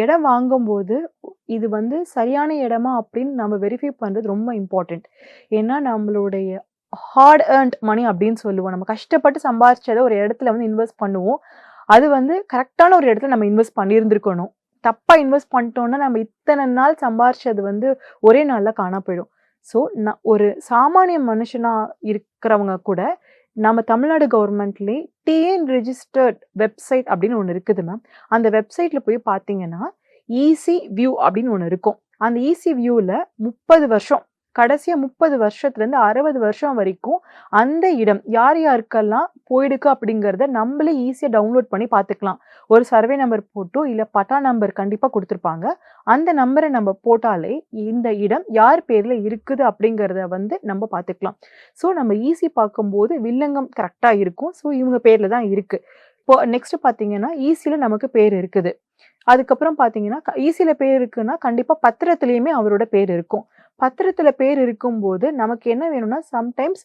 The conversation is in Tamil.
இடம் வாங்கும்போது இது வந்து சரியான இடமா அப்படின்னு நம்ம வெரிஃபை பண்றது ரொம்ப இம்பார்ட்டன்ட். ஏன்னா நம்மளுடைய ஹார்ட் ஏர்ன்ட் மணி அப்படின்னு சொல்லுவோம். நம்ம கஷ்டப்பட்டு சம்பாரிச்சத ஒரு இடத்துல வந்து இன்வெஸ்ட் பண்ணுவோம். அது வந்து கரெக்ட்டான ஒரு இடத்துல நம்ம இன்வெஸ்ட் பண்ணியிருந்திருக்கணும். தப்பா இன்வெஸ்ட் பண்ணிட்டோம்னா, நம்ம இத்தன நாள் சம்பாரிச்சது வந்து ஒரே நாள்ல காணா போயிடும். ஸோ, ஒரு சாமானிய மனுஷனா இருக்கிறவங்க கூட, நம்ம தமிழ்நாடு கவர்மெண்ட்லயே டிஎன் ரிஜிஸ்டர்ட் வெப்சைட் அப்படின்னு ஒண்ணு இருக்குது மேம். அந்த வெப்சைட்ல போய் பார்த்தீங்கன்னா, ஈசி வியூ அப்படின்னு ஒண்ணு இருக்கும். அந்த ஈசி வியூல 30 வருஷம் கடைசியா 30 வருஷத்துலேருந்து 60 வருஷம் வரைக்கும் அந்த இடம் யார் யாருக்கெல்லாம் போயிருக்கு அப்படிங்கிறத நம்மளே ஈஸியா டவுன்லோட் பண்ணி பார்த்துக்கலாம். ஒரு சர்வே நம்பர் போட்டோ, இல்ல பட்டா நம்பர் கண்டிப்பா குடுத்துருப்பாங்க. அந்த நம்பர நம்ம போட்டாலே, இந்த இடம் யார் பேர்ல இருக்குது அப்படிங்கிறத வந்து நம்ம பார்த்துக்கலாம். ஸோ நம்ம ஈசி பார்க்கும்போது வில்லங்கம் கரெக்ட்டா இருக்கும். ஸோ இவங்க பேர்ல தான் இருக்கு. இப்போ நெக்ஸ்ட் பார்த்தீங்கன்னா, ஈசில நமக்கு பேர் இருக்குது. அதுக்கப்புறம் பார்த்தீங்கன்னா, ஈசில பேர் இருக்குன்னா, கண்டிப்பா பத்திரத்திலயுமே அவரோட பேர் இருக்கும். பத்திரத்தில பேர் இருக்கும்போது, நமக்கு என்ன வேணும்னா, சம்டைம்ஸ்